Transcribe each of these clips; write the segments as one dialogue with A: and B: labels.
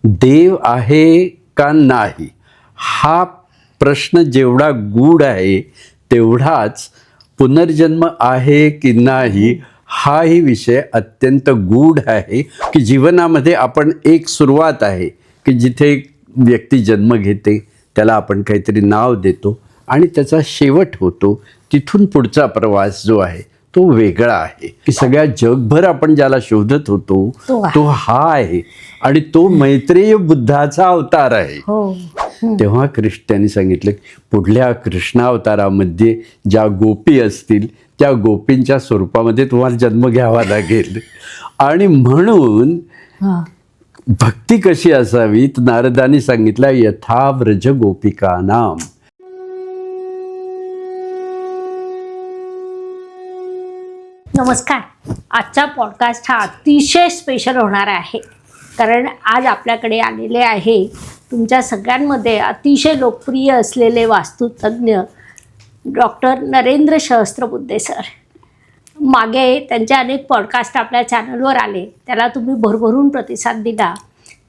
A: देव आहे का नाही हा प्रश्न जेवढा गूढ आहे तेवढाच पुनर्जन्म आहे की नाही हाही विषय अत्यंत गूढ आहे की जीवनामध्ये आपण एक सुरुवात आहे की जिथे व्यक्ती जन्म घेते, त्याला आपण काहीतरी नाव देतो आणि त्याचा शेवट होतो. तिथून पुढचा प्रवास जो आहे तो वेगळा आहे की सगळ्या जगभर आपण ज्याला शोधत होतो तो हा आहे आणि तो मैत्रेय बुद्धाचा अवतार आहे. तेव्हा त्यांनी सांगितलं पुढल्या कृष्णावतारामध्ये ज्या गोपी असतील त्या गोपींच्या स्वरूपामध्ये तुम्हाला जन्म घ्यावा लागेल. आणि म्हणून भक्ती कशी असावी तर नारदांनी सांगितलं यथा व्रज गोपिकानाम.
B: नमस्कार. आजचा पॉडकास्ट हा अतिशय स्पेशल होणार आहे कारण आज आपल्याकडे आलेले आहे तुमच्या सगळ्यांमध्ये अतिशय लोकप्रिय असलेले वास्तुतज्ञ डॉक्टर नरेंद्र सहस्त्रबुद्धे सर. मागे त्यांचे अनेक पॉडकास्ट आपल्या चॅनलवर आले, त्याला तुम्ही भरभरून प्रतिसाद दिला,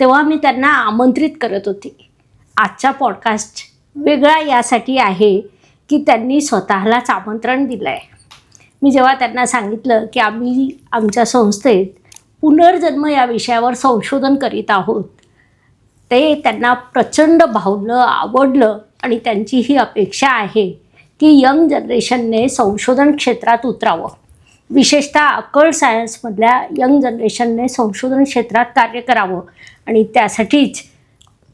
B: तेव्हा मी त्यांना आमंत्रित करत होते. आजचा पॉडकास्ट वेगळा यासाठी आहे की त्यांनी स्वतःलाच आमंत्रण दिलं आहे. मी जेव्हा त्यांना सांगितलं की आम्ही आमच्या संस्थेत पुनर्जन्म या विषयावर संशोधन करीत आहोत, ते त्यांना प्रचंड भावलं, आवडलं आणि त्यांची ही अपेक्षा आहे की यंग जनरेशनने संशोधन क्षेत्रात उतरावं. विशेषतः अकल्ट सायन्समधल्या यंग जनरेशनने संशोधन क्षेत्रात कार्य करावं आणि त्यासाठीच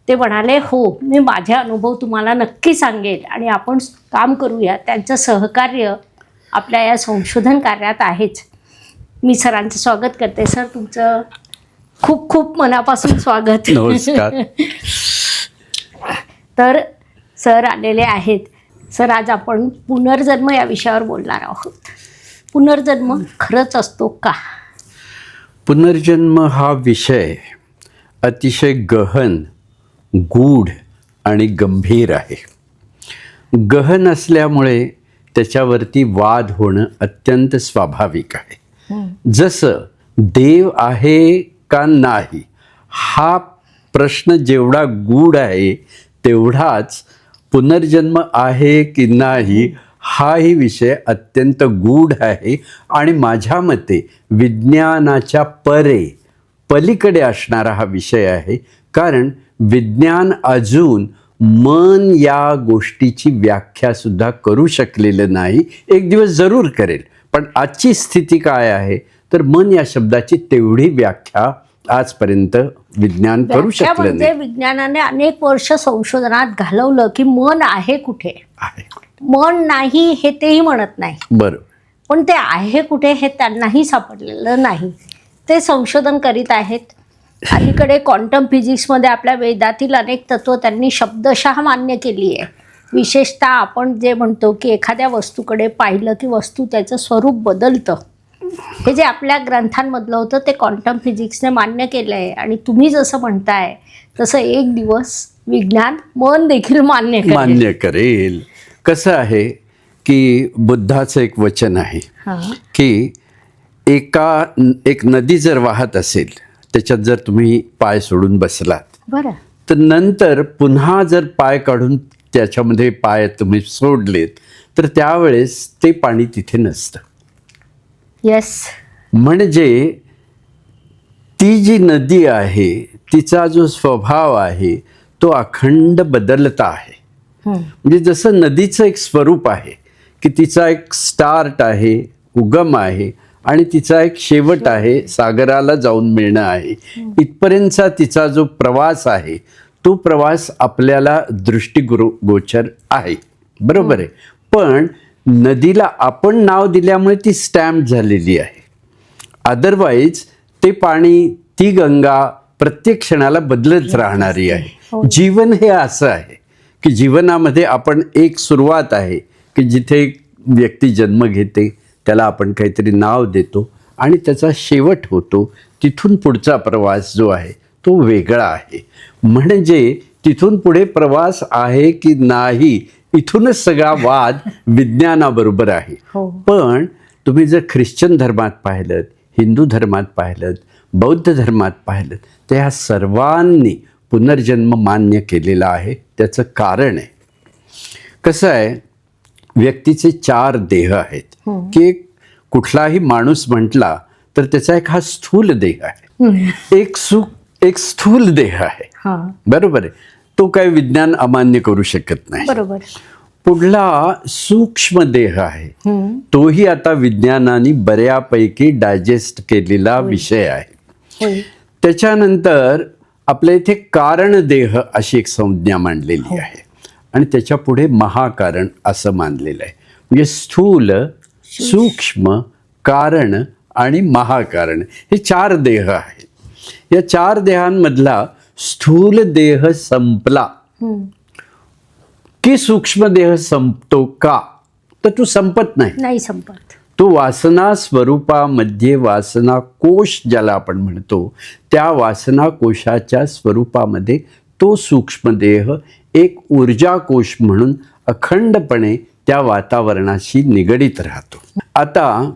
B: ते म्हणाले हो मी माझे अनुभव तुम्हाला नक्की सांगेल आणि आपण काम करूया. त्यांचं सहकार्य आपल्या या संशोधन कार्यात आहेच. मी सरांचं स्वागत करते. सर तुमचं खूप खूप मनापासून स्वागत.
A: नमस्कार.
B: तर सर आलेले आहेत. सर आज आपण पुनर्जन्म या विषयावर बोलणार आहोत. पुनर्जन्म खरंच असतो का?
A: पुनर्जन्म हा विषय अतिशय गहन, गूढ आणि गंभीर आहे. गहन असल्यामुळे त्याच्यावरती वाद होणं अत्यंत स्वाभाविक आहे. जसं देव आहे का नाही हा प्रश्न जेवढा गूढ आहे तेवढाच पुनर्जन्म आहे की नाही हाही विषय अत्यंत गूढ आहे आणि माझ्या मते विज्ञानाच्या पलीकडे असणारा हा विषय आहे. कारण विज्ञान अजून मन या गोष्टीची व्याख्यासुद्धा करू शकलेलं नाही. एक दिवस जरूर करेल, पण आजची स्थिती काय आहे तर मन या शब्दाची तेवढी व्याख्या आजपर्यंत विज्ञान करू शकलं नाही.
B: विज्ञानाने अनेक वर्ष संशोधनात घालवलं की मन आहे कुठे, मन नाही हे तेही म्हणत नाही.
A: बरोबर,
B: पण ते आहे कुठे हे त्यांनाही सापडलेलं नाही. ते संशोधन करीत आहेत. अलीकडे क्वांटम फिजिक्समध्ये आपल्या वेदातील अनेक तत्त्व त्यांनी शब्दशः मान्य केली आहे. विशेषतः आपण जे म्हणतो की एखाद्या वस्तूकडे पाहिलं की वस्तू त्याचं स्वरूप बदलतं, हे जे आपल्या ग्रंथांमधलं होतं ते क्वांटम फिजिक्सने मान्य केलं आहे. आणि तुम्ही जसं म्हणताय तसं एक दिवस विज्ञान मन देखील मान्य
A: करेल. कसं आहे की बुद्धाचं एक वचन आहे की एक नदी जर वाहत असेल त्याच्यात जर तुम्ही पाय सोडून बसलात
B: बरं
A: तर नंतर पुन्हा जर पाय काढून त्याच्यामध्ये पाय तुम्ही सोडलेत तर त्यावेळेस ते पाणी तिथे नसतं.
B: येस,
A: म्हणजे ती जी नदी आहे तिचा जो स्वभाव आहे तो अखंड बदलता आहे. म्हणजे जसं नदीचं एक स्वरूप आहे की तिचा एक स्टार्ट आहे, उगम आहे आणि तिचा एक शेवट आहे, सागराला जाऊन मिळणं आहे. इथपर्यंतचा तिचा जो प्रवास आहे तो प्रवास आपल्याला दृष्टिगोचर आहे. बरोबर आहे. पण नदीला आपण नाव दिल्यामुळे ती स्टॅम्प झालेली आहे. अदरवाईज ते पाणी, ती गंगा प्रत्येक क्षणाला बदलत राहणारी आहे. जीवन हे असं आहे की जीवनामध्ये आपण एक सुरुवात आहे की जिथे व्यक्ती जन्म घेते, त्याला आपण काहीतरी नाव देतो आणि त्याचा शेवट होतो. तिथून पुढचा प्रवास जो आहे तो वेगळा आहे. म्हणजे तिथून पुढे प्रवास आहे की नाही इथूनच सगळा वाद विज्ञानाबरोबर आहे. पण तुम्ही जर ख्रिश्चन धर्मात पाहिलं, हिंदू धर्मात पाहिलं, बौद्ध धर्मात पाहिलं तर ह्या सर्वांनी पुनर्जन्म मान्य केलेला आहे. त्याचं कारण आहे, कसं आहे, व्यक्तीचे 4 देह आहेत. की कुठलाही माणूस म्हटला तर त्याचा एक हा स्थूल देह आहे, एक स्थूल देह आहे. बरोबर आहे. तो काही विज्ञान अमान्य करू शकत नाही.
B: बरोबर.
A: पुढला सूक्ष्म देह आहे, तोही आता विज्ञानाने बऱ्यापैकी डायजेस्ट केलेला विषय आहे. त्याच्यानंतर आपल्या इथे कारण देह अशी एक संज्ञा मांडलेली आहे आणि त्याच्या पुढे महाकारण असं मानलेलं आहे. म्हणजे स्थूल, सूक्ष्म, कारण आणि महाकारण हे 4 देह आहेत. या 4 देहांमधला स्थूल देह संपला की सूक्ष्म देह संपतो का? तर तो संपत नाही
B: संपत.
A: तो वासना स्वरूपामध्ये, वासना कोश ज्याला आपण म्हणतो, त्या वासना कोशाच्या स्वरूपामध्ये तो सूक्ष्मदेह एक ऊर्जा कोश म्हणून अखंडपणे त्या वातावरणाशी निगडीत राहतो. आता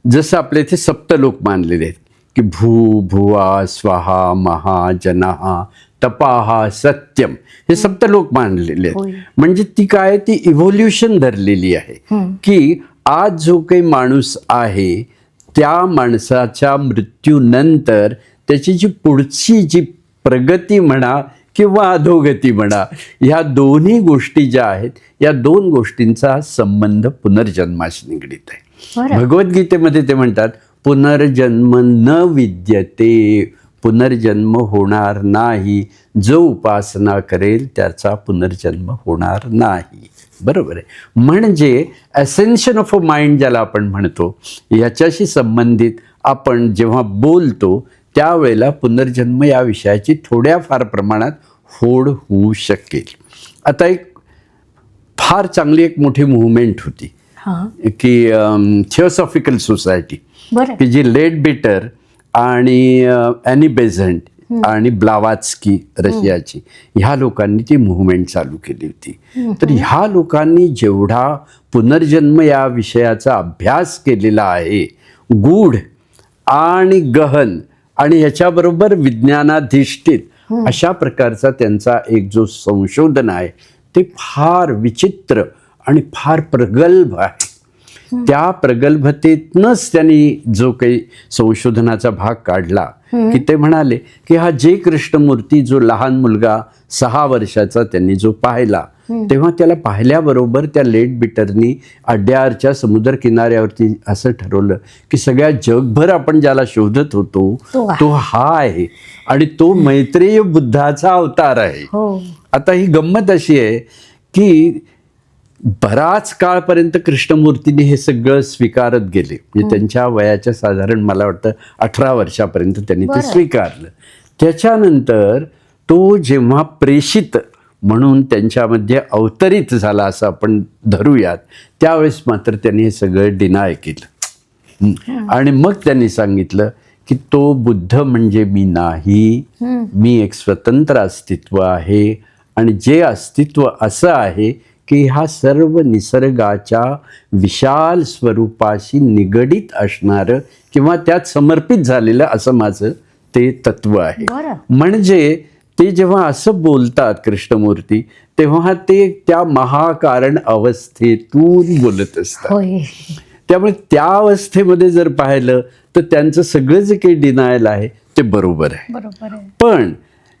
A: जसं आपल्या इथे सप्तलोक मानलेले आहेत की भू, भुवा, स्वाहा, महा, जनाहा, तपाहा, सत्यम, हे सप्तलोक मानलेले आहेत. म्हणजे ती काय, ती इव्होल्युशन धरलेली आहे की आज जो काही माणूस आहे त्या माणसाच्या मृत्यूनंतर त्याची जी पुढची जी प्रगती म्हणा किंवा अधोगती म्हणा, ह्या दोन्ही गोष्टी ज्या आहेत, या 2 गोष्टींचा संबंध पुनर्जन्माशी निगडीत आहे. भगवद्गीतेमध्ये ते म्हणतात, पुनर्जन्म न विद्यते, पुनर्जन्म होणार नाही, जो उपासना करेल त्याचा पुनर्जन्म होणार नाही. बरोबर आहे. म्हणजे असेन्शन ऑफ अ माइंड ज्याला आपण म्हणतो, याच्याशी संबंधित आपण जेव्हा बोलतो त्यावेळेला पुनर्जन्म या विषयाची थोड्याफार प्रमाणात होड होऊ शकेल. आता एक फार चांगली एक मोठी मूव्हमेंट होती की थिओसॉफिकल सोसायटी, की जी लेडबीटर आणि ॲनी बेझंट आणि ब्लावात्स्की रशियाची, ह्या लोकांनी ती मूव्हमेंट चालू केली होती. तर ह्या लोकांनी जेवढा पुनर्जन्म या विषयाचा अभ्यास केलेला आहे, गूढ आणि गहन आणि ह्याच्याबरोबर विज्ञानाधिष्ठित अशा प्रकारचा त्यांचा एक जो संशोधन आहे, ते फार विचित्र आणि फार प्रगल्भ आहे. त्या प्रगल्भतेतनच त्यांनी जो काही संशोधनाचा भाग काढला की ते म्हणाले की हा जे कृष्णमूर्ती जो लहान मुलगा 6 वर्षाचा त्यांनी जो पाहिला, तेव्हा त्याला पाहिल्याबरोबर त्या लेट बिटरनी अड्यारच्या समुद्र किनाऱ्यावरती असं ठरवलं की सगळ्या जगभर आपण ज्याला शोधत होतो तो हा आहे आणि तो मैत्रेय बुद्धाचा अवतार आहे. आता ही गंमत अशी आहे की बराच काळपर्यंत कृष्णमूर्तीने हे सगळं स्वीकारत गेले. म्हणजे त्यांच्या वयाच्या साधारण मला वाटतं 18 वर्षापर्यंत त्यांनी ते स्वीकारलं. त्याच्यानंतर तो जेव्हा प्रेषित म्हणून त्यांच्यामध्ये अवतरित झाला असं आपण धरूयात, त्यावेळेस मात्र त्यांनी हे सगळं डिनाय केलं आणि मग त्यांनी सांगितलं की तो बुद्ध म्हणजे मी नाही, मी एक स्वतंत्र अस्तित्व आहे आणि जे अस्तित्व असं आहे की हा सर्व निसर्गाच्या विशाल स्वरूपाशी निगडीत असणारं किंवा त्यात समर्पित झालेलं असं माझं ते तत्व आहे. म्हणजे ते जेव्हा असं बोलतात कृष्णमूर्ती, तेव्हा ते त्या महाकारण अवस्थेतून बोलत असतात. त्यामुळे त्या अवस्थेमध्ये जर पाहिलं तर त्यांचं सगळं जे काही डिनायल आहे ते बरोबर आहे. पण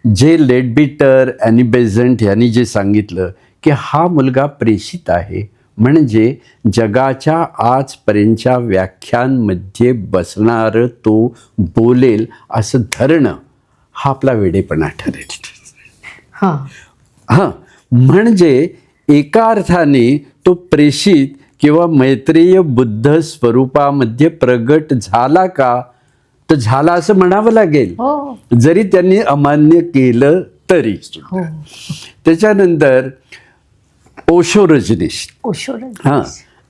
A: जे लेडबीटर, ॲनी बेझंट यांनी जे सांगितलं की हा मुलगा प्रेषित आहे, म्हणजे जगाच्या आजपर्यंतच्या व्याख्यांमध्ये बसणारं तो बोलेल असं धरणं हा आपला वेडेपणा ठरेल. म्हणजे एका अर्थाने तो प्रेषित किंवा मैत्रेय बुद्ध स्वरूपामध्ये प्रगट झाला का, तर झाला असं म्हणावं लागेल, जरी त्यांनी अमान्य केलं तरी. त्याच्यानंतर ओशो रजनीश,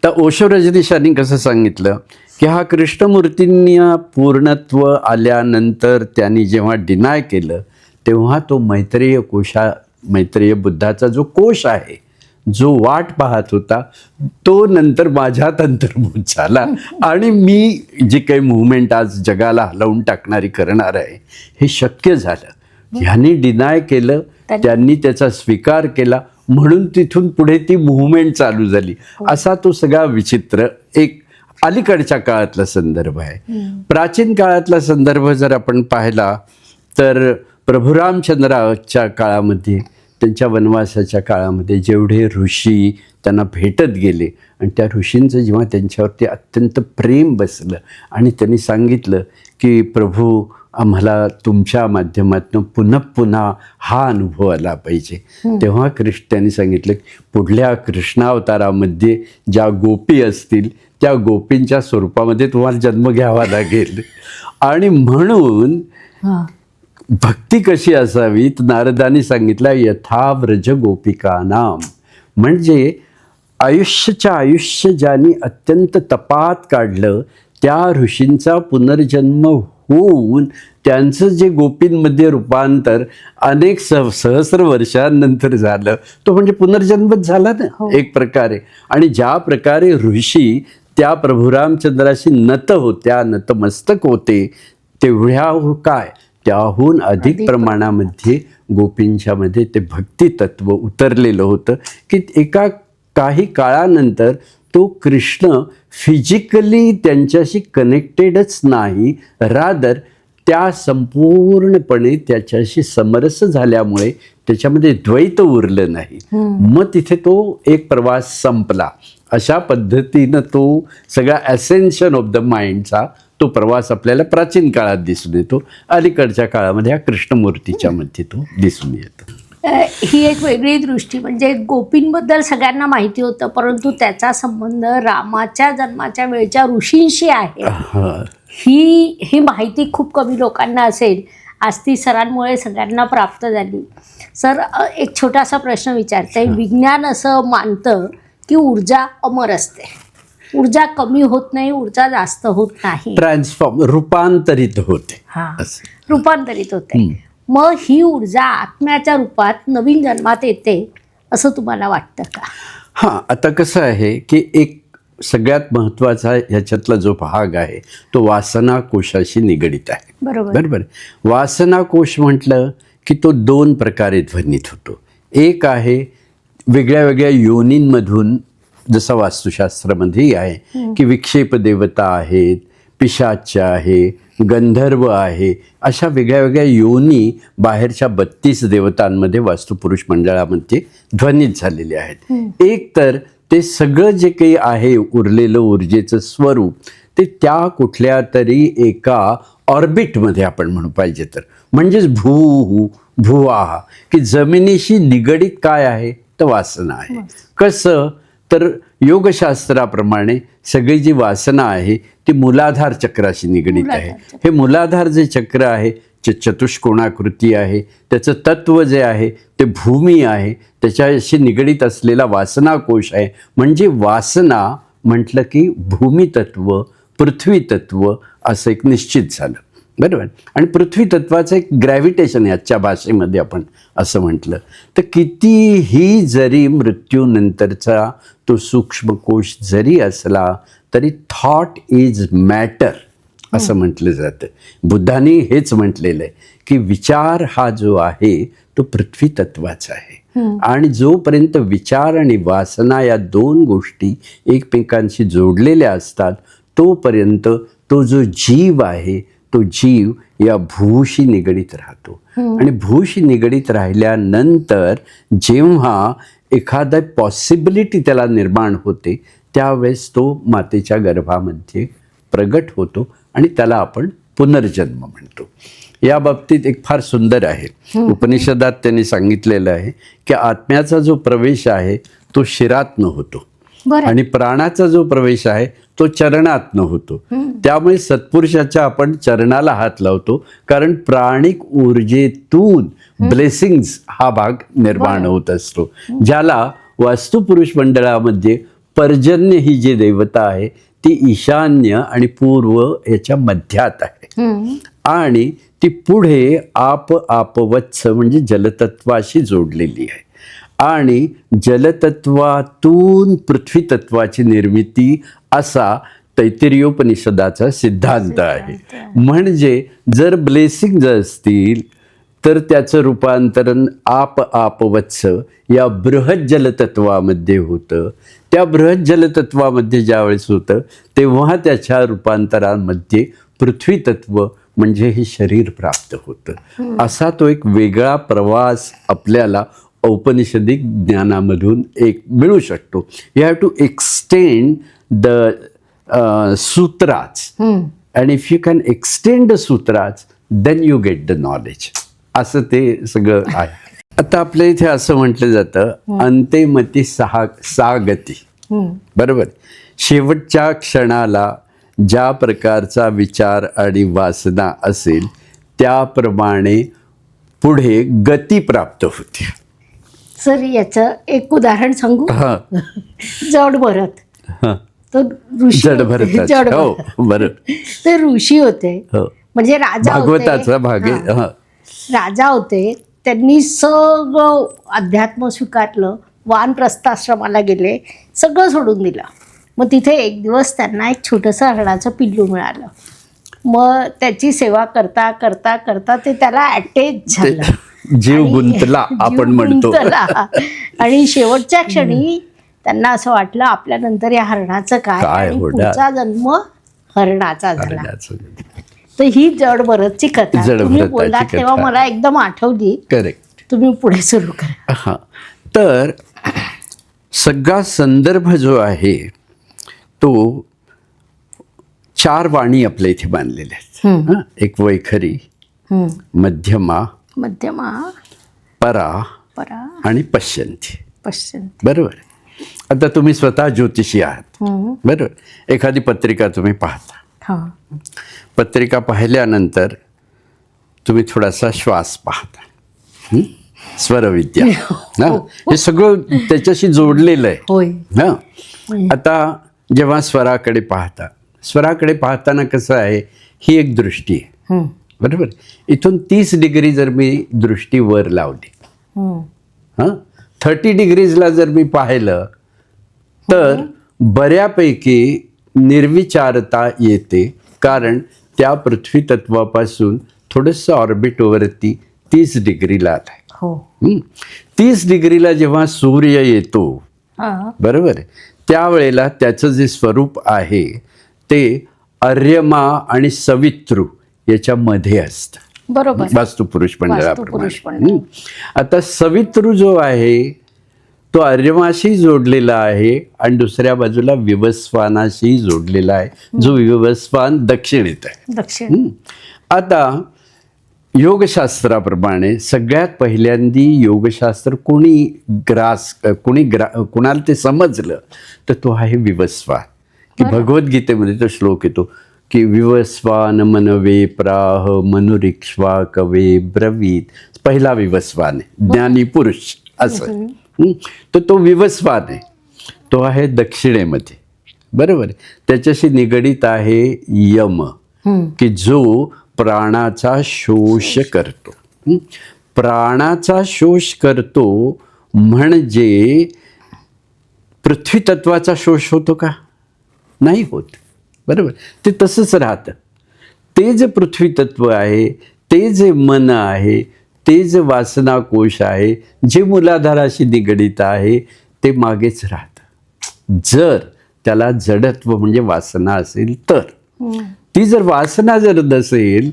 A: तर ओशो रजनीशांनी कसं सांगितलं की हा कृष्णमूर्तींनी पूर्णत्व आल्यानंतर त्यांनी जेव्हा डिनाय केलं, तेव्हा तो मैत्रेय बुद्धाचा जो कोश आहे, जो वाट पाहत होता, तो नंतर माझ्यात अंतर्भूत झाला आणि मी जी काही मूव्हमेंट आज जगाला हलवून टाकणारी करणार आहे हे शक्य झालं. ह्यांनी डिनाय केलं, त्यांनी त्याचा स्वीकार केला, म्हणून तिथून पुढे ती मुवमेंट चालू झाली. असा तो सगळा विचित्र एक अलीकडच्या काळातला संदर्भ आहे. प्राचीन काळातला संदर्भ जर आपण पाहिला तर प्रभू रामचंद्राच्या काळामध्ये, त्यांच्या वनवासाच्या काळामध्ये जेवढे ऋषी त्यांना भेटत गेले आणि त्या ऋषींचं जेव्हा त्यांच्यावरती अत्यंत प्रेम बसलं आणि त्यांनी सांगितलं की प्रभू आम्हाला तुमच्या माध्यमातून पुन्हा पुन्हा हा अनुभव आला पाहिजे, तेव्हा त्यांनी सांगितलं की पुढल्या कृष्णावतारामध्ये ज्या गोपी असतील त्या गोपींच्या स्वरूपामध्ये तुम्हाला जन्म घ्यावा लागेल. आणि म्हणून भक्ती कशी असावी तर नारदांनी सांगितलं यथा व्रज गोपिकानाम, म्हणजे आयुष्य ज्यांनी अत्यंत तपात काढलं त्या ऋषींचा पुनर्जन्म होऊन त्यांचं जे गोपींमध्ये रूपांतर अनेक सहस्र वर्षांनंतर झालं, तो म्हणजे पुनर्जन्मच झाला ना एक प्रकारे. आणि ज्या प्रकारे ऋषी त्या प्रभू रामचंद्राशी नतमस्तक होते, तेवढ्या काय त्याहून अधिक प्रमाणामध्ये गोपींच्या मध्ये ते भक्ती तत्व उतरलेलं होतं की एका काही काळानंतर तो कृष्ण फिजिकली त्यांच्याशी कनेक्टेडच नाही, रादर त्या संपूर्णपणे त्याच्याशी समरस झाल्यामुळे त्याच्यामध्ये द्वैत उरलं नाही. मग तिथे तो एक प्रवास संपला. अशा पद्धतीनं तो सगळा असेन्शन ऑफ द माइंडचा तो प्रवास आपल्याला प्राचीन काळात दिसून येतो. अलीकडच्या काळामध्ये ह्या कृष्णमूर्तीच्या मध्ये तो दिसून येतो.
B: ही एक वेगळी दृष्टी, म्हणजे गोपींबद्दल सगळ्यांना माहिती होतं, परंतु त्याचा संबंध रामाच्या जन्माच्या वेळच्या ऋषींशी आहे. ही माहिती खूप कमी लोकांना असेल. आज ती सरांमुळे सगळ्यांना प्राप्त झाली. सर, एक छोटासा प्रश्न विचारते. विज्ञान असं मानतं की ऊर्जा अमर असते, ऊर्जा कमी होत नाही, ऊर्जा जास्त होत नाही,
A: रूपांतरित होते.
B: रूपांतरित होते. मग ही ऊर्जा आत्म्याच्या रूपात नवीन जन्मात येते असं तुम्हाला वाटतं का?
A: हां, आता कसं आहे की एक सगळ्यात महत्त्वाचा ह्याच्यातला जो भाग आहे तो वासना कोशाशी निगडित आहे. बरोबर. वासना कोश म्हटलं की तो दोन प्रकारे ध्वनित होतो. एक आहे वेगळ्या वेगळ्या योनींमधून, जसं वास्तुशास्त्रामध्ये आहे की विक्षेप देवता आहेत, पिशाच्य आहे, गंधर्व आहे, अशा वेगळ्या वेगळ्या योनी बाहेरच्या 32 देवतांमध्ये वास्तुपुरुष मंडळामध्ये ध्वनित झालेले आहेत. एक तर ते सगळं जे काही आहे उरलेलं ऊर्जेचं स्वरूप ते त्या कुठल्या तरी एका ऑर्बिटमध्ये आपण म्हणू पाहिजे तर, म्हणजेच भुवा की जमिनीशी निगडित काय आहे तर वासना आहे. कसं तर योगशास्त्राप्रमाणे सगळी जी वासना आहे ती मूलाधार चक्राशी निगडित आहे. हे मूलाधार जे चक्र आहे चतुष्कोणाकृती आहे, त्याचं तत्व जे आहे ते भूमी आहे, त्याच्याशी निगडित असलेला वासना कोश आहे. म्हणजे वासना म्हटलं की भूमितत्व, पृथ्वी तत्व असं एक निश्चित झालं. बरोबर. आणि पृथ्वी तत्वाचं एक ग्रॅव्हिटेशन आहे आजच्या भाषेमध्ये आपण असं म्हटलं तर, कितीही जरी मृत्यूनंतरचा तो सूक्ष्मकोश जरी असला तरी थॉट इज मॅटर असं म्हटलं जातं. बुद्धांनी हेच म्हटलेलं आहे की विचार हा जो आहे तो पृथ्वी तत्वाचा आहे. आणि जोपर्यंत विचार आणि वासना या दोन गोष्टी एकमेकांशी जोडलेल्या असतात तोपर्यंत तो जो जीव आहे तो जीव या भूशी निगडित राहतो. आणि भूशी निगडित राहिल्यानंतर जेव्हा एखादा पॉसिबिलिटी त्याला निर्माण होते त्यावेळेस तो मातेच्या गर्भामध्ये प्रगट होतो आणि त्याला आपण पुनर्जन्म म्हणतो. या बाबतीत एक फार सुंदर आहे, उपनिषदात त्यांनी सांगितलेलं आहे की आत्म्याचा जो प्रवेश आहे तो शिरातनं होतो आणि प्राणाचा जो प्रवेश आहे तो चरणातनं होतो. त्यामुळे सत्पुरुषाच्या आपण चरणाला हात लावतो, कारण प्राणिक ऊर्जेतून ब्लेसिंग्स हा भाग निर्माण होत असतो. ज्याला वास्तुपुरुष मंडळामध्ये पर्जन्य ही जी देवता आहे ती ईशान्य आणि पूर्व याच्या मध्यात आहे. आणि ती पुढे आपवत्स म्हणजे जलतत्वाशी जोडलेली आहे. आणि जलतत्वातून पृथ्वी तत्वाची निर्मिती असा तैत्तिरीयोपनिषदाचा सिद्धांत आहे. म्हणजे जर ब्लेसिंग असतील तर त्याचं रूपांतरण आप आप वत्स या बृहत जलतत्वामध्ये होतं. त्या बृहत जलतत्वामध्ये ज्यावेळेस होतं तेव्हा त्याच्या रूपांतरामध्ये पृथ्वी तत्व म्हणजे हे शरीर प्राप्त होतं. असा तो एक वेगळा प्रवास आपल्याला औपनिषदिक ज्ञानामधून एक मिळू शकतो. You have to extend the sutras, and if you can extend the sutras then you get the knowledge. असं ते सगळं आहे. आता आपल्या इथे असं म्हटलं जातं अंते मती सा गती. बरोबर. शेवटच्या क्षणाला ज्या प्रकारचा विचार आणि वासना असेल त्याप्रमाणे पुढे गती प्राप्त होते.
B: सर याचं एक उदाहरण सांगू.
A: हा
B: जड भरत.
A: हा
B: तो ऋषी
A: जड
B: होते.
A: भरत.
B: जड
A: हो
B: भरत.
A: बरोबर.
B: ते ऋषी होते.
A: हो
B: म्हणजे राजा होते.
A: भागवताचा भाग आहे.
B: हा.
A: हा
B: राजा होते. त्यांनी सगळं अध्यात्म स्वीकारलं, वानप्रस्थाश्रमाला गेले, सगळं सोडून दिलं. मग तिथे एक दिवस त्यांना एक छोटंसं हरणाचं पिल्लू मिळालं. मग त्याची सेवा करता करता करता ते त्याला अटॅच झालं.
A: जीव
B: आणि
A: गुंतला आपण
B: जीव
A: म्हणतो.
B: गुंतला. आणि शेवटच्या क्षणी त्यांना असं वाटलं आपल्यानंतर या हरणाचं काय, आणि
A: होणार?
B: पुढचा जन्म हरणाचा झाला.
A: हरणाचं.
B: तर ही जड भरतची कथा
A: जड
B: तुम्ही
A: भरताची
B: बोललात तेव्हा
A: कथा.
B: मला एकदम आठवली.
A: करेक्ट.
B: तुम्ही पुढे सुरू करा.
A: हा तर सगळा संदर्भ जो आहे तो 4 वाणी आपल्या इथे बांधलेल्या आहेत. हा, एक वैखरी, मध्यमा,
B: मध्यमा,
A: परा
B: परा,
A: आणि पश्यंती.
B: पश्चिम.
A: बरोबर. आता तुम्ही स्वतः ज्योतिषी आहात. बरोबर. एखादी पत्रिका तुम्ही पाहता.
B: हा.
A: पत्रिका पाहिल्यानंतर तुम्ही थोडासा श्वास पाहता. स्वरविद्या. हा, हे सगळं त्याच्याशी जोडलेलं आहे.
B: होय.
A: हा. आता जेव्हा स्वराकडे पाहताना कसं आहे, ही एक दृष्टी आहे. बरोबर. इथून 30 डिग्री जर मी दृष्टी वर लावली, हां 30 डिग्रीजला जर मी पाहिलं तर बऱ्यापैकी निर्विचारता येते, कारण त्या पृथ्वी तत्वापासून थोडंसं ऑर्बिटवरती 30 डिग्रीला आहे.
B: हो.
A: 30 डिग्रीला जेव्हा सूर्य येतो,
B: हा.
A: बरोबर आहे, त्यावेळेला त्याचं जे स्वरूप आहे ते अर्यमा आणि सवितृ याच्यामध्ये असतं.
B: बरोबर.
A: वास्तुपुरुष
B: वास्तुपुरुष
A: मंडळाप्रमाणे. आता सवितृ जो आहे तो अर्यमाशी जोडलेला आहे आणि दुसऱ्या बाजूला विवस्वानाशी जोडलेला आहे, जो विवस्वान दक्षिणेत आहे.
B: दक्षिण.
A: आता योगशास्त्राप्रमाणे सगळ्यात पहिल्यांदी योगशास्त्र कुणाला ते समजलं तर तो आहे विवस्वान. की भगवद्गीतेमध्ये तो श्लोक येतो की विवस्वान मनवे प्राह मनुरिक्ष्वा कवे ब्रवीत. पहिला विवस्वान आहे, ज्ञानी पुरुष असं. तर तो विवस्वान आहे, तो आहे दक्षिणेमध्ये. बरोबर. त्याच्याशी निगडीत आहे यम, की जो प्राणाचा शोष करतो. प्राणाचा शोष करतो म्हणजे पृथ्वी तत्वाचा शोष होतो का? नाही होत. बरोबर. ते तसंच राहतं. ते जे पृथ्वी तत्व आहे, ते जे मन आहे, ते जे वासना कोश आहे, जे मूलाधाराशी निगडित आहे, ते मागेच राहतं. जर त्याला जडत्व म्हणजे वासना असेल तर. ती जर वासना जर नसेल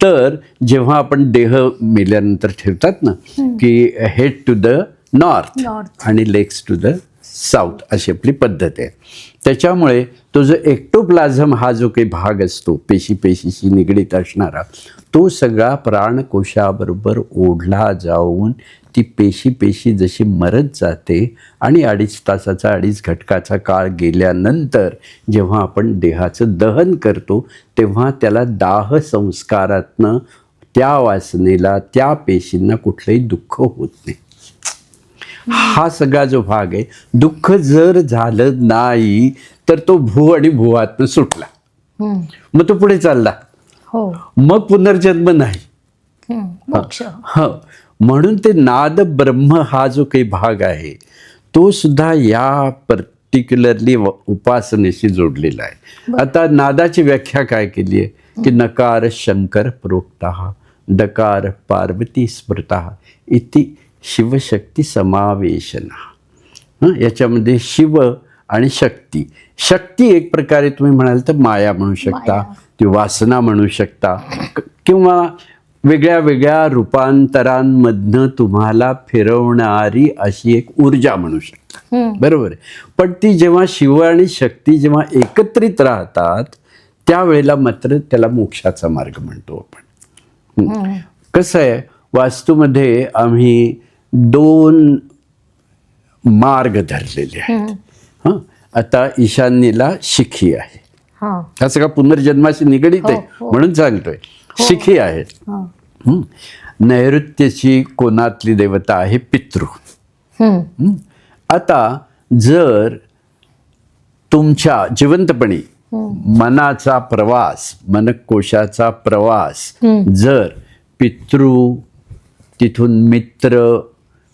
A: तर जेव्हा आपण देह मेल्यानंतर ठेवतात ना, की हेड टू द नॉर्थ आणि लेग्स टू द साऊथ, अशी आपली पद्धत आहे. त्याच्यामुळे तो जो एक्टोप्लाझम हा जो काही भाग असतो पेशीशी निगडीत असणारा, तो सगळा प्राणकोशाबरोबर ओढला जाऊन ती पेशी जशी मरत जाते आणि 2.5 तासाचा 2.5 घटकाचा काळ गेल्यानंतर जेव्हा आपण देहाचं दहन करतो तेव्हा त्याला दाह संस्कारातनं त्या वासनेला, त्या पेशींना कुठलंही दुःख होत नाही. हा सगळा जो भाग आहे, दुःख जर झालं नाही तर तो भू आणि भुवातनं सुटला, मग तो पुढे चालला.
B: हो.
A: मग पुनर्जन्म नाही.
B: मोक्ष.
A: हो. म्हणून ते नाद ब्रह्म हा जो काही भाग आहे तो सुद्धा या पर्टिक्युलरली उपासनेशी जोडलेला आहे. आता नादाची व्याख्या काय केली आहे की नकार शंकर प्रोक्ता दकार पार्वती स्मृता इति शिवशक्ती समावेशना. याच्यामध्ये शिव आणि शक्ती. शक्ती एक प्रकारे तुम्ही म्हणाल तर माया म्हणू शकता,
B: माया.
A: ती वासना म्हणू शकता, किंवा वेगळ्या वेगळ्या रूपांतरांमधनं तुम्हाला फिरवणारी अशी एक ऊर्जा म्हणू शकता. बरोबर आहे. पण ती जेव्हा शिव आणि शक्ती जेव्हा एकत्रित राहतात त्यावेळेला मात्र त्याला मोक्षाचा मार्ग म्हणतो आपण. कसं आहे, वास्तूमध्ये आम्ही 2 मार्ग धरलेले आहेत. हं, आता ईशान्येला शिखी आहे. हा सगळा पुनर्जन्माशी निगडीत आहे म्हणून सांगतोय. शिखी आहे. नैऋत्यची कोणातली देवता आहे पितृ. आता जर तुमच्या जिवंतपणी मनाचा प्रवास, मनकोशाचा प्रवास जर पितृ, तिथून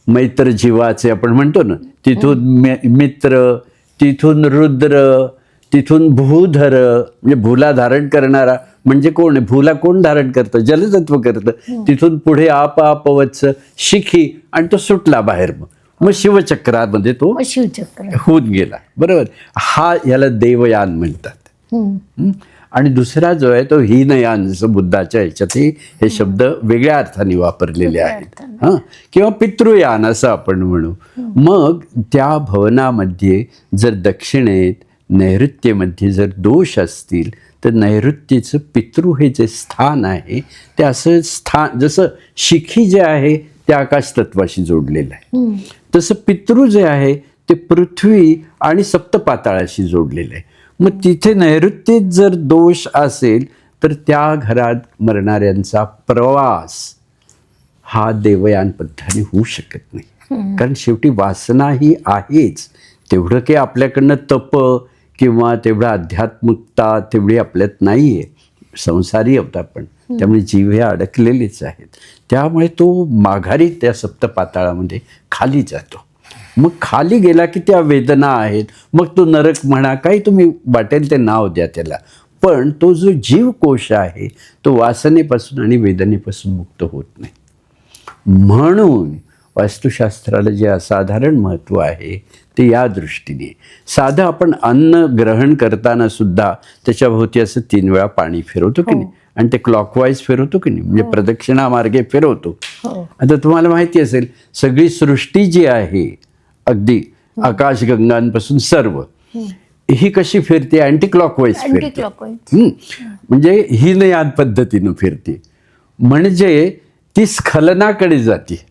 A: मैत्र जीवाचे आपण म्हणतो ना, तिथून मित्र, तिथून रुद्र, तिथून भूधर म्हणजे भूला धारण करणारा म्हणजे कोण आहे, भूला कोण धारण करतं, जलतत्व करतं. तिथून पुढे अपवत्स शिखी आणि तो सुटला बाहेर. मग शिवचक्रामध्ये तो
B: शिवचक्र
A: होऊन गेला. बरोबर. हा याला देवयान म्हणतात. आणि दुसरा जो आहे तो हीनयान, जसं बुद्धाच्या ह्याच्यातही हे शब्द वेगळ्या अर्थाने वापरलेले आहेत. हां, किंवा पितृयान असं आपण म्हणू. मग त्या भवनामध्ये जर दक्षिणेत नैऋत्येमध्ये जर दोष असतील तर नैऋत्येचं पितृ हे जे स्थान आहे ते असं स्थान, जसं शिखी जे आहे ते आकाश तत्वाशी जोडलेलं आहे, तसं पितृ जे आहे ते पृथ्वी आणि सप्तपाताळाशी जोडलेलं आहे. मग तिथे नैऋत्येत जर दोष असेल तर त्या घरात मरणाऱ्यांचा प्रवास हा देवयान पद्धतीने होऊ शकत नाही. कारण शेवटी वासना ही आहेच. तेवढं काही आपल्याकडनं तप किंवा तेवढं आध्यात्मिकता तेवढी आपल्यात नाही आहे. संसारी आहोत आपण, त्यामुळे जीव हे अडकलेलेच आहेत. त्यामुळे तो माघारी त्या सप्तपाताळामध्ये खाली जातो. मग खाली गेला की त्या वेदना आहेत. मग तो नरक म्हणा, काही तुम्ही वाटेल ते नाव द्या त्याला, पण तो जो जीवकोश आहे तो वासनेपासून आणि वेदनेपासून मुक्त होत नाही. म्हणून वास्तुशास्त्राला जे असाधारण महत्त्व आहे ते या दृष्टीने. साधं आपण अन्न ग्रहण करताना सुद्धा त्याच्याभोवती असं 3 वेळा पाणी फिरवतो की नाही, आणि ते क्लॉकवाईज फिरवतो की नाही, म्हणजे प्रदक्षिणा मार्गे फिरवतो. आता तुम्हाला माहिती असेल सगळी सृष्टी जी आहे अगदी आकाशगंगांपासून सर्व ही कशी फिरते, अँटी क्लॉकवाईज फिरते. म्हणजे हीनयान पद्धतीनं फिरते. म्हणजे ती स्खलनाकडे जाते,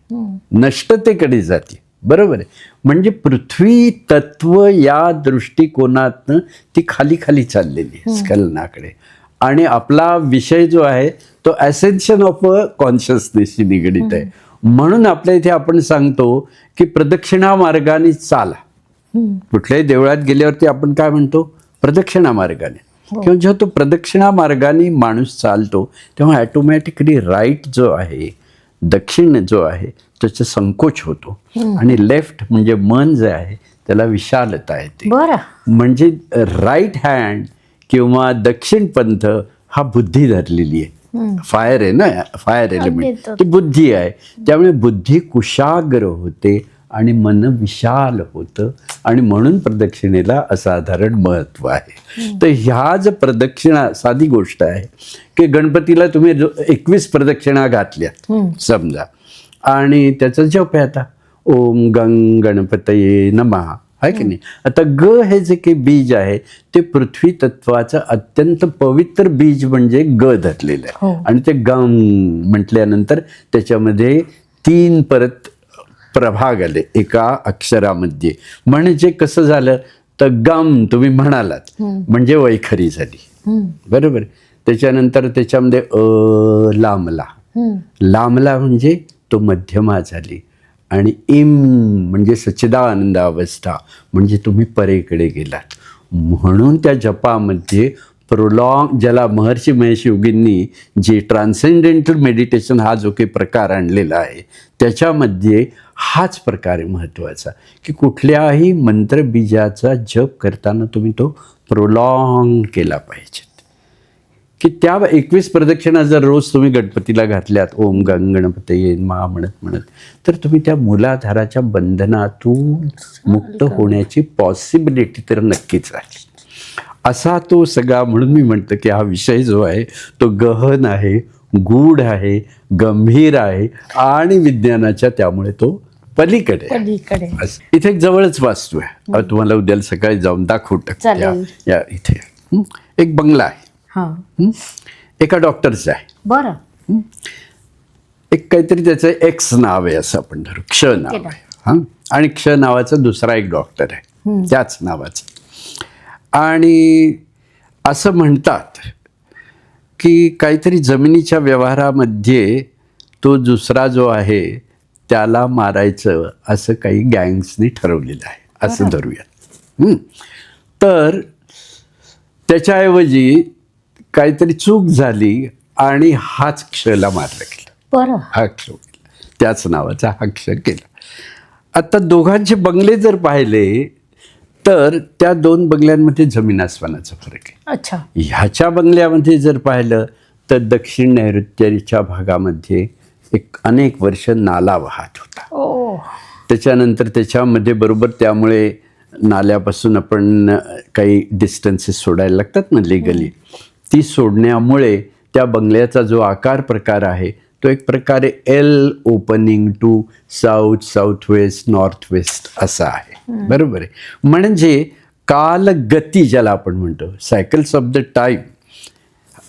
A: नष्टतेकडे जाते. बरोबर आहे. म्हणजे पृथ्वी तत्व या दृष्टिकोनातनं ती खाली खाली चाललेली आहे स्खलनाकडे. आणि आपला विषय जो आहे तो ॲसेन्शन ऑफ अ कॉन्शियसनेसशी निगडीत आहे. म्हणून आपल्या इथे आपण सांगतो की प्रदक्षिणा मार्गाने चाला. कुठल्याही देवळात गेल्यावरती आपण काय म्हणतो, प्रदक्षिणा मार्गाने. किंवा जेव्हा तो प्रदक्षिणा मार्गाने माणूस चालतो तेव्हा ॲटोमॅटिकली राईट जो आहे, दक्षिण जो आहे त्याचा संकोच होतो, आणि लेफ्ट म्हणजे मन जे आहे त्याला विशालता येते. म्हणजे राईट हँड किंवा दक्षिण पंथ हा बुद्धी धरलेली आहे. फायर आहे ना, फायर एलिमेंट ती बुद्धी आहे. त्यामुळे बुद्धी कुशाग्र होते आणि मन विशाल होतं, आणि म्हणून प्रदक्षिणेला असाधारण महत्त्व आहे. तर ह्या जर प्रदक्षिणा, साधी गोष्ट आहे की गणपतीला तुम्ही 21 प्रदक्षिणा घातल्या समजा, आणि त्याचा जप आहे आता ओम गंग गणपतये नमः, आहे की नाही. आता ग हे जे काही बीज आहे ते पृथ्वी तत्वाचं अत्यंत पवित्र बीज म्हणजे ग धरलेलं आहे. आणि ते गम म्हटल्यानंतर त्याच्यामध्ये 3 परत प्रभाग आले एका अक्षरामध्ये. म्हणजे कसं झालं तर गम तुम्ही म्हणालात म्हणजे वैखरी झाली. बरोबर. त्याच्यानंतर त्याच्यामध्ये लांबला, लांबला म्हणजे तो मध्यमा झाली, आणि इम म्हणजे सच्चिदानंद अवस्था म्हणजे तुम्ही परेकडे गेलात. म्हणून त्या जपामध्ये प्रोलॉंग, ज्याला महर्षी महेश योगींनी जे ट्रान्सेंडेंटल मेडिटेशन हा जो काही प्रकार आणलेला आहे त्याच्यामध्ये हाच प्रकार आहे महत्त्वाचा, की कुठल्याही मंत्रबीजाचा जप करताना तुम्ही तो प्रोलॉंग केला पाहिजे. की त्या 21 प्रदक्षिणा जर रोज तुम्ही गणपतीला घातल्यात, ओम गणपतये नमः म्हणत म्हणत, तर तुम्ही त्या मूलाधाराच्या बंधनातून मुक्त होण्याची पॉसिबिलिटी तर नक्कीच आहे. असा तो सगळा, म्हणून मी म्हणतो की हा विषय जो आहे तो गहन आहे, गूढ आहे, गंभीर आहे आणि विज्ञानाच्या त्यामुळे तो पलीकडे आहे.
B: पलीकडे.
A: इथे एक जवळच वास्तू आहे, तुम्हाला उद्याला सकाळी जाऊन दाखवू
B: चालेल.
A: या इथे एक बंगला आहे,
B: हा
A: एका डॉक्टरचं आहे.
B: बरं.
A: एक काहीतरी त्याचं एक्स नाव आहे असं आपण धरू, क्ष नाव आहे. हां, आणि क्ष नावाचा दुसरा एक डॉक्टर आहे त्याच नावाचा. आणि असं म्हणतात की काहीतरी जमिनीच्या व्यवहारामध्ये तो दुसरा जो आहे त्याला मारायचं असं काही गँग्सनी ठरवलेलं आहे असं धरूया. तर त्याच्याऐवजी काहीतरी चूक झाली आणि हाच क्षला मारलं गेलं.
B: बरं.
A: हा क्ष केला, त्याच नावाचा हा क्ष केला. आता दोघांचे बंगले जर पाहिले तर त्या दोन बंगल्यांमध्ये जमीन आसमानाचा फरक आहे.
B: अच्छा.
A: ह्याच्या बंगल्यामध्ये जर पाहिलं तर दक्षिण नैऋत्येच्या भागामध्ये एक अनेक वर्ष नाला वाहत होता.
B: ओ.
A: त्याच्यानंतर त्याच्यामध्ये बरोबर त्यामुळे नाल्यापासून आपण काही डिस्टन्सेस सोडायला लागतात ना लिगली, ती सोडण्यामुळे त्या बंगल्याचा जो आकार प्रकार आहे तो एक प्रकारे L opening to south, south west, north west असा आहे. बरोबर आहे. म्हणजे कालगती ज्याला आपण म्हणतो, cycles of the time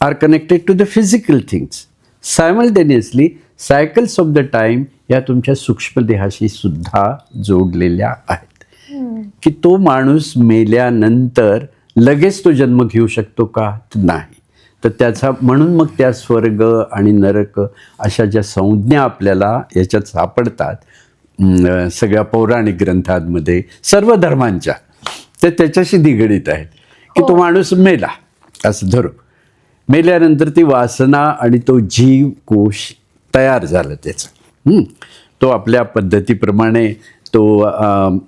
A: are connected to the physical things. Simultaneously cycles of the time या तुमच्या सूक्ष्म देहाशी सुद्धा जोडलेल्या आहेत. की तो माणूस मेल्यानंतर लगेच तो जन्म घेऊ शकतो का? नाही. तर त्याचा, म्हणून मग त्या स्वर्ग आणि नरक अशा ज्या संज्ञा आपल्याला याच्यात सापडतात सगळ्या पौराणिक ग्रंथांमध्ये सर्व धर्मांच्या, ते त्याच्याशी निगडीत आहेत. की तो माणूस मेला असं धरू, मेल्यानंतर ती वासना आणि तो जीव कोश तयार झालं त्याचं. तो आपल्या पद्धतीप्रमाणे तो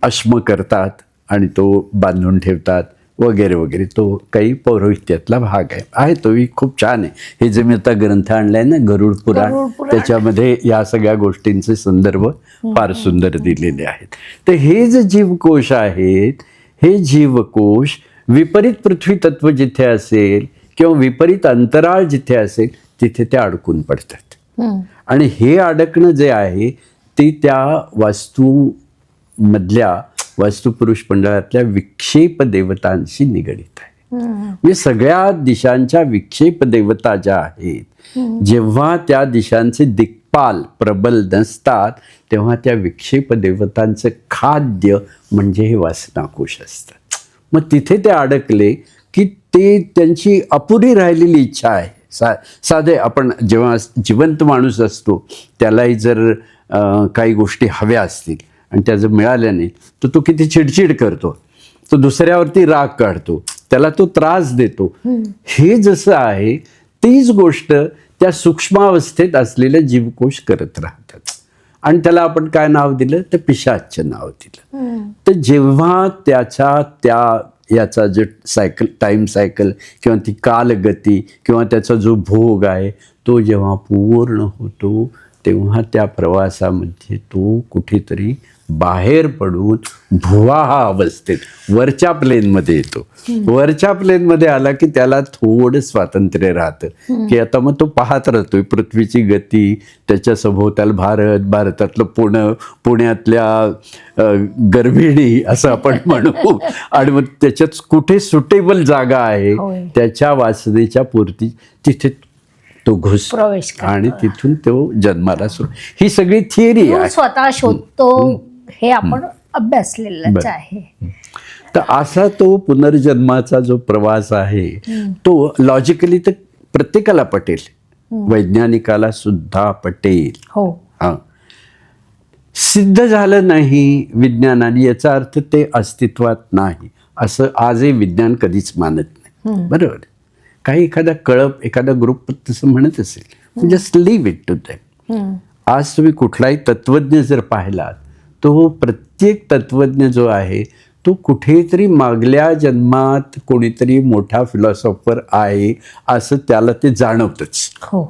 A: अश्म करतात आणि तो बांधून ठेवतात वगैरे वगैरे. तो काही पौरोहित्यातला भाग आहे तोही खूप छान आहे. हे जे मी आता ग्रंथ आणलाय ना गरुड पुराण, त्याच्यामध्ये या सगळ्या गोष्टींचे संदर्भ फार सुंदर दिलेले आहेत. तर हे जे जीवकोश आहेत, हे जीवकोश विपरीत पृथ्वी तत्व जिथे असेल किंवा विपरीत अंतराळ जिथे असेल तिथे ते अडकून पडतात. आणि हे अडकणं जे आहे ते त्या वास्तूमधल्या वास्तुपुरुष मंडळातल्या विक्षेप देवतांशी निगडीत आहे. म्हणजे सगळ्या दिशांच्या विक्षेप देवता ज्या आहेत, जेव्हा त्या दिशांचे दिक्पाल प्रबल नसतात तेव्हा त्या विक्षेप देवतांचं खाद्य म्हणजे हे वासनाकोश असतं. मग तिथे ते अडकले की ते त्यांची अपुरी राहिलेली इच्छा आहे. साधे आपण जेव्हा जिवंत माणूस असतो त्यालाही जर काही गोष्टी हव्या असतील आणि त्या जर मिळाल्या नाही तर तो किती चिडचिड करतो, तो दुसऱ्यावरती राग काढतो, त्याला तो त्रास देतो. हे जसं आहे तीच गोष्ट त्या सूक्ष्मावस्थेत असलेले जीवकोश करत राहतात. आणि त्याला आपण काय नाव दिलं तर पिशाच्च नाव दिलं. तर जेव्हा त्याच्या त्या याचा जे सायकल, टाईम सायकल किंवा ती कालगती किंवा त्याचा जो भोग आहे तो जेव्हा पूर्ण होतो तेव्हा त्या प्रवासामध्ये तो कुठेतरी बाहेर पडून भुवा हा अवस्थेत वरच्या प्लेनमध्ये येतो. वरच्या प्लेनमध्ये आला की त्याला थोडं स्वातंत्र्य राहतं की आता मग तो पाहत राहतोय पृथ्वीची गती, त्याच्या सभोवताल भारत, भारतातलं पुण्यातल्या गर्भिणी असं आपण म्हणू. आणि मग त्याच्यात कुठे सुटेबल जागा आहे त्याच्या वासनेच्या पूर्ती तिथे तो घुस आणि तिथून तो जन्माला सुरू. ही सगळी थिअरी आहे.
B: स्वतः शोधतो हे आपण अभ्यासलेलंच आहे.
A: तर असा तो पुनर्जन्माचा जो प्रवास आहे तो लॉजिकली तर प्रत्येकाला पटेल, वैज्ञानिकाला सुद्धा पटेल.
B: हो.
A: हा, सिद्ध झालं नाही विज्ञानाने याचा अर्थ ते अस्तित्वात नाही असं आजही विज्ञान कधीच मानत नाही. बरोबर. काही एखादा कळप, एखादा ग्रुप तसं म्हणत असेल, just leave it to them. आज तुम्ही कुठलाही तत्वज्ञ जर पाहिलात तो प्रत्येक तत्वज्ञ जो आहे तो कुठेतरी मागल्या जन्मात कोणीतरी मोठा फिलॉसॉफर आहे असं त्याला ते जाणवतंच.
B: हो.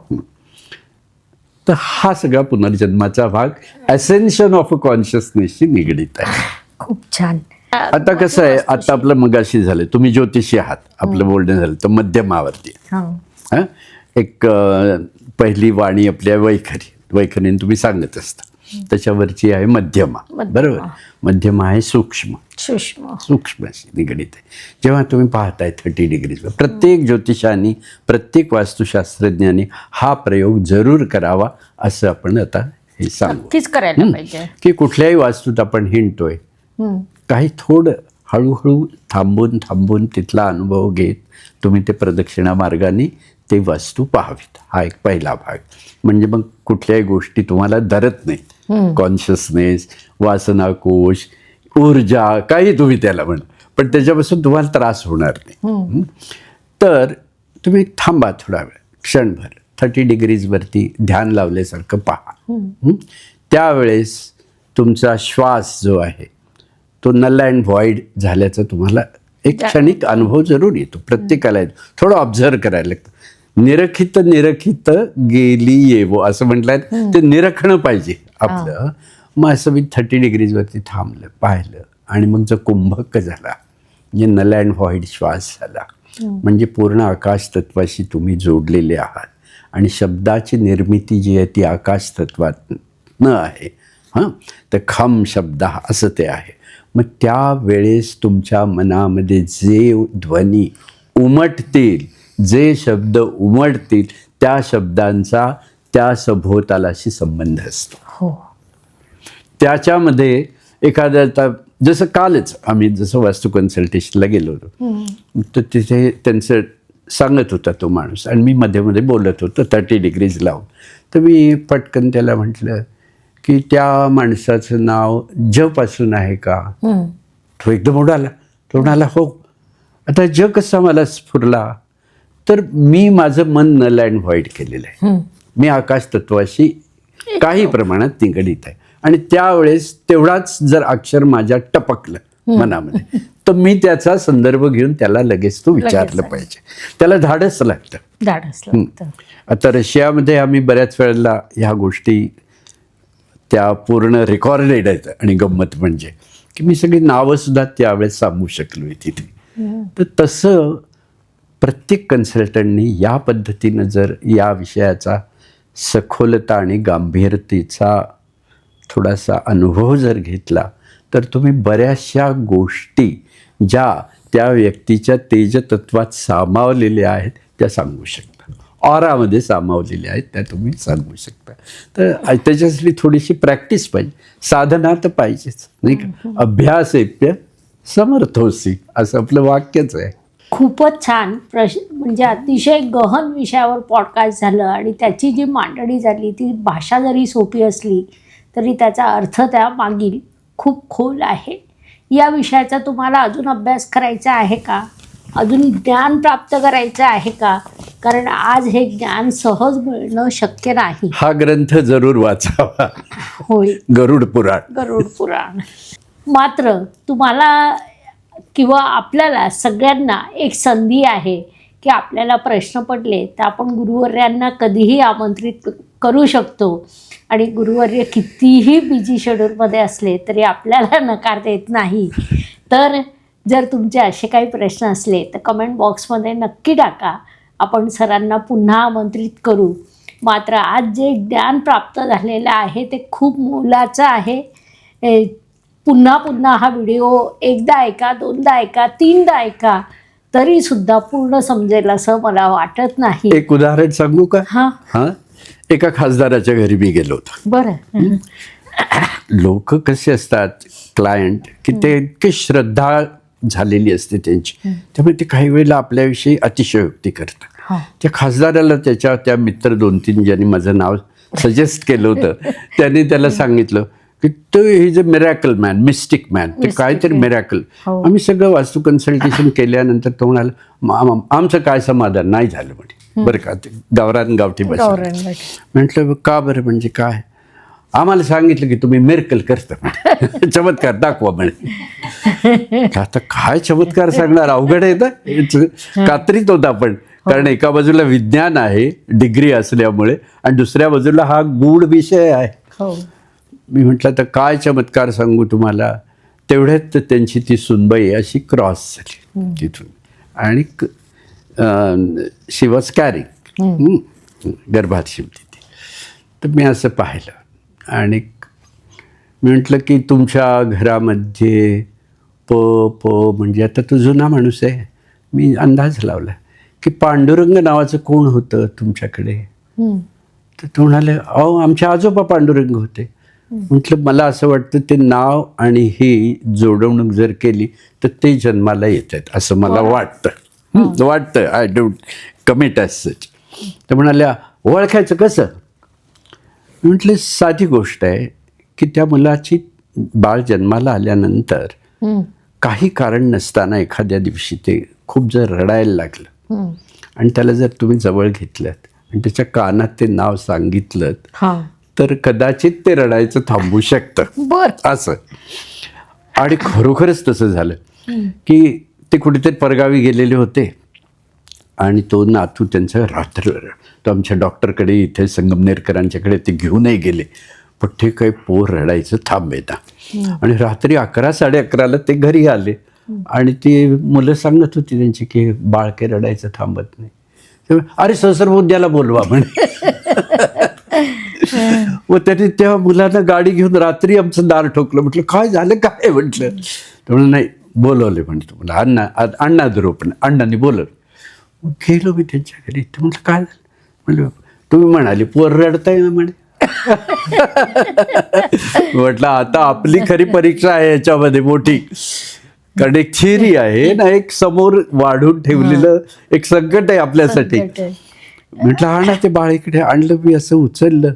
A: तर हा सगळा पुनर्जन्माचा भाग असेन्शन ऑफ अ कॉन्शियसनेसशी निगडीत आहे.
B: खूप छान.
A: आता कसं आहे, आता आपलं मगाशी झालं, तुम्ही ज्योतिषी आहात, आपलं बोलणं झालं तर मध्यमावरती
B: हो.
A: हां. एक पहिली वाणी आपल्या वैखरीने तुम्ही सांगत असता, त्याच्यावरची आहे मध्यमा. बरोबर. मध्यमा आहे सूक्ष्म सूक्ष्मशी निगडीत आहे. जेव्हा तुम्ही पाहताय 30 डिग्रीज, प्रत्येक ज्योतिषाने, प्रत्येक वास्तुशास्त्रज्ञाने हा प्रयोग जरूर करावा असं आपण आता हे सांगू.
B: नक्कीच करायला पाहिजे
A: की कुठल्याही वास्तूत आपण हिंडतोय, काही थोडं हळूहळू थांबून थांबून तिथला अनुभव घेत तुम्ही ते प्रदक्षिणा मार्गाने ते वास्तू पाहावीत. हा एक पहिला भाग. म्हणजे मग कुठल्याही गोष्टी तुम्हाला धरत नाहीत. कॉन्शियसनेस, वासनाकोश, ऊर्जा, काही तुम्ही त्याला म्हणा, पण त्याच्यापासून तुम्हाला त्रास होणार नाही. तर तुम्ही थांबा थोडा वेळ, क्षणभर 30 डिग्रीजवरती ध्यान लावल्यासारखं पहा. त्यावेळेस तुमचा श्वास जो आहे तो नल अँड व्हॉइड झाल्याचा तुम्हाला एक क्षणिक अनुभव जरूर येतो. प्रत्येकाला येतो. थोडं ऑब्झर्व करायला लागतं. निरखित गेली येवो असं म्हटलंय, ते निरखणं पाहिजे आपलं. मग असं मी 30 डिग्रीजवरती थांबलं, पाहिलं, आणि मग जो कुंभक झाला, म्हणजे नल अँड व्हॉइड श्वास झाला, म्हणजे पूर्ण आकाश तत्वाशी तुम्ही जोडलेले आहात. आणि शब्दाची निर्मिती जी आहे ती आकाश तत्वातनं आहे. हां, तर खम शब्द असं ते आहे. मग त्यावेळेस तुमच्या मनामध्ये जे ध्वनी उमटतील, जे शब्द उमटतील, त्या शब्दांचा त्या सभोवतालाशी संबंध असतो.
B: हो.
A: त्याच्यामध्ये एखाद्या, जसं कालच आम्ही जसं वास्तू कन्सल्टेशनला गेलो होतो, तर तिथे त्यांचं सांगत होता तो माणूस, आणि मी मध्ये मध्ये बोलत होतो 30 डिग्रीज लावून. तर मी पटकन त्याला म्हटलं की त्या माणसाचं नाव ज पासून आहे का? तो एकदम उडाला. तो म्हणाला हो. आता ज कसा मला स्फुरला? तर मी माझं मन नल अँड व्हॉइड केलेलं आहे. मी आकाश तत्वाशी काही प्रमाणात निगडीत आहे, आणि त्यावेळेस तेवढाच जर अक्षर माझ्या टपकलं मनामध्ये, तर मी त्याचा संदर्भ घेऊन त्याला लगेच तो विचारलं पाहिजे. त्याला धाडस लागतं. आता रशियामध्ये आम्ही बऱ्याच वेळेला ह्या गोष्टी त्या पूर्ण रेकॉर्डेड आहेत. आणि गंमत म्हणजे की मी सगळी नावंसुद्धा त्यावेळेस सांगू शकलो तिथे. तर तसं प्रत्येक कन्सल्टंटनी या पद्धतीनं जर या विषयाचा सखोलता आणि गांभीर्यतेचा थोडासा अनुभव जर घेतला, तर तुम्ही बऱ्याचशा गोष्टी ज्या त्या व्यक्तीच्या तेजतत्वात सामावलेल्या आहेत त्या सांगू शकता. ऑरामध्ये सामावलेल्या आहेत त्या तुम्ही सांगू शकता. तर त्याच्यासाठी थोडीशी प्रॅक्टिस पाहिजे, साधना तर पाहिजेच, नाही का? अभ्यासेप्य समर्थोसी असं आपलं वाक्यच आहे.
B: खूपच छान म्हणजे अतिशय गहन विषयावर पॉडकास्ट झालं, आणि त्याची जी मांडणी झाली ती भाषा जरी सोपी असली तरी त्याचा अर्थ त्या मागील खूप खोल आहे. या विषयाचा तुम्हाला अजून अभ्यास करायचा आहे का? अजून ज्ञान प्राप्त करायचं आहे का? कारण आज हे ज्ञान सहज मिळणं शक्य नाही.
A: हा ग्रंथ जरूर वाचावा.
B: होय.
A: गरुड पुराण.
B: मात्र तुम्हाला किंवा आपल्याला सगळ्यांना एक संधी आहे की आपल्याला प्रश्न पडले तर आपण गुरुवर्यांना कधीही आमंत्रित करू शकतो. आणि गुरुवर्य कितीही बिझी शेड्यूलमध्ये असले तरी आपल्याला नकार देत नाही. तर जर तुमचे असे काही प्रश्न असले तर कमेंट बॉक्समध्ये नक्की टाका. आपण सरांना पुन्हा आमंत्रित करू. मात्र आज जे ज्ञान प्राप्त झालेलं आहे ते खूप मोलाचं आहे. पुन्हा पुन्हा हा व्हिडिओ एकदा ऐका, दोनदा ऐका, तीनदा ऐका, तरीसुद्धा पूर्ण समजेल असं मला वाटत नाही.
A: एक उदाहरण सांगू का? हां, एका खासदाराच्या घरी मी गेलो होतो.
B: बरं.
A: लोक कसे असतात क्लायंट, की ते इतकी श्रद्धा झालेली असते त्यांची, त्यामुळे ते काही वेळेला आपल्याविषयी अतिशयोक्ती करतात. त्या खासदाराला त्या मित्र 2-3 ज्यांनी माझं नाव सजेस्ट केलं होतं त्यांनी त्याला सांगितलं की तो is a miracle man, mistake man. ते काहीतरी मिरॅकल. आम्ही सगळं वास्तू कन्सल्टेशन केल्यानंतर तो म्हणाला आमचं काय समाधान नाही झालं म्हणे. बरं का, ते गावठी बस. म्हटलं का बरं, म्हणजे काय? आम्हाला सांगितलं की तुम्ही मिरकल करता म्हणे. चमत्कार दाखवा म्हणे. आता काय चमत्कार सांगणार, अवघड आहे ना. कात्रीत होता आपण, कारण एका बाजूला विज्ञान आहे डिग्री असल्यामुळे आणि दुसऱ्या बाजूला हा गूढ विषय आहे.
B: हो.
A: मी म्हटलं तर काय चमत्कार सांगू तुम्हाला. तेवढ्यात त्यांची ती सुनबाई अशी क्रॉस झाली तिथून आणि शी वॉज कॅरिंग, गर्भात शिवली ती. तर मी असं पाहिलं आणि मी म्हटलं की तुमच्या घरामध्ये प म्हणजे आता तो जुना माणूस आहे. मी अंदाज लावला की पांडुरंग नावाचं कोण होतं तुमच्याकडे. तर तो म्हणाले अहो आमचे आजोबा पांडुरंग होते. म्हटलं मला असं वाटतं ते नाव आणि ही जोडवणूक जर केली तर ते जन्माला येत आहेत असं मला वाटतं. I don't commit as such. तर म्हणाल्या ओळखायचं कसं. म्हटलं साधी गोष्ट आहे की त्या मुलाची बाळ जन्माला आल्यानंतर काही कारण नसताना एखाद्या दिवशी ते खूप जर रडायला लागलं आणि त्याला जर तुम्ही जवळ घेतलं आणि त्याच्या कानात ते नाव सांगितलं तर कदाचित ते रडायचं थांबू शकतं असं. आणि खरोखरच तसं झालं की ते कुठेतरी परगावी गेलेले होते आणि तो नातू त्यांचा रात्र तो आमच्या डॉक्टरकडे इथे संगमनेरकरांच्याकडे ते घेऊनही गेले. पण ते काही पोर रडायचं थांबेना आणि रात्री 11 साडे 11ला ते घरी आले आणि ती मुलं सांगत होती त्यांची की बाळ काही रडायचं थांबत नाही. अरे सहस्रबुद्ध्याला बोलवा म्हणे. व त्याने त्या मुलांना गाडी घेऊन रात्री आमचं दार ठोकलं. म्हटलं काय झालं काय म्हटलं. तर म्हणलं नाही बोलवले म्हणजे तुम्हाला अण्णा पण अण्णांनी बोलवलं. मग गेलो मी त्यांच्या घरी. तर म्हटलं काय झालं. म्हणलं तुम्ही म्हणाले पोर रडताय ना म्हणे. म्हटलं आता आपली खरी परीक्षा आहे याच्यामध्ये मोठी, कारण एक थिअरी आहे ना, एक समोर वाढून ठेवलेलं एक संकट आहे आपल्यासाठी. म्हटलं हा ना ते बाळ इकडे आणलं. मी असं उचललं,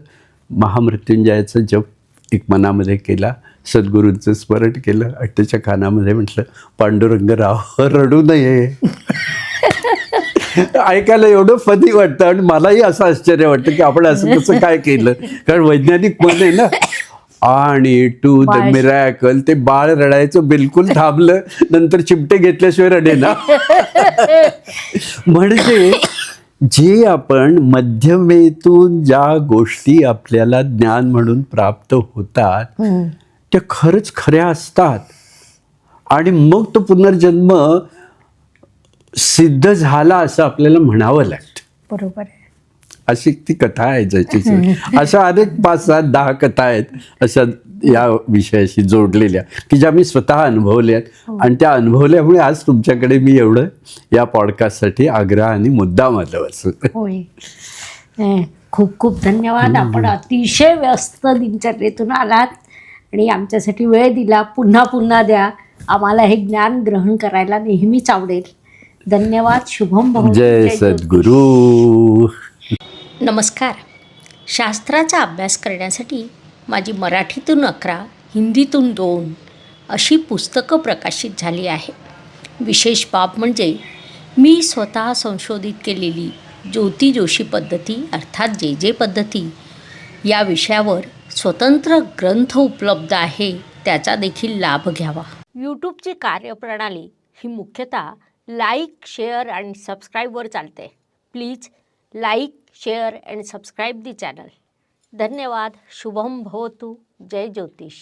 A: महामृत्युंजयाचं जप एक मनामध्ये केला, सद्गुरूंचं स्मरण केलं आणि त्याच्या कानामध्ये म्हटलं पांडुरंगराव रडू नये. ऐकायला एवढं फनी वाटतं आणि मलाही असं आश्चर्य वाटतं की आपण असं कसं काय केलं, कारण वैज्ञानिक मन आहे ना. आणि टू द मिरॅकल ते बाळ रडायचं बिलकुल थांबलं. नंतर चिमटे घेतल्याशिवाय रडेना. म्हणजे जे आपण मध्यमेतून ज्या गोष्टी आपल्याला ज्ञान म्हणून प्राप्त होतात त्या खरंच खऱ्या असतात आणि मग तो पुनर्जन्म सिद्ध झाला असं आपल्याला म्हणावं लागतं.
B: बरोबर आहे.
A: अशी ती कथा आहे ज्याची अशा अनेक 5-7-10 कथा आहेत अशा या विषयाशी जोडलेल्या की ज्या मी स्वतः अनुभवल्यात आणि त्या अनुभवल्यामुळे आज तुमच्याकडे मी एवढं या पॉडकास्टसाठी आग्रहाने मुद्दाम आलो असं.
B: होय. खूप खूप धन्यवाद. आपण अतिशय व्यस्त दिनचर्येतून आलात आणि आमच्यासाठी वेळ दिला. पुन्हा पुन्हा द्या. आम्हाला हे ज्ञान ग्रहण करायला नेहमीच आवडेल. धन्यवाद. शुभम भवतु.
A: जय सद्गुरू.
B: नमस्कार. शास्त्राचा अभ्यास करण्यासाठी माझी मराठीतून 11, हिंदीतून 2 अशी पुस्तकं प्रकाशित झाली आहे. विशेष बाब म्हणजे मी स्वतः संशोधित केलेली ज्योती जोशी पद्धती अर्थात जे पद्धती या विषयावर स्वतंत्र ग्रंथ उपलब्ध आहे, त्याचा देखील लाभ घ्यावा. यूट्यूबची कार्यप्रणाली ही मुख्यतः लाईक, शेअर आणि सबस्क्राईबवर चालते. Please like, share and subscribe the channel. धन्यवाद. शुभम भवतु. जय ज्योतिष.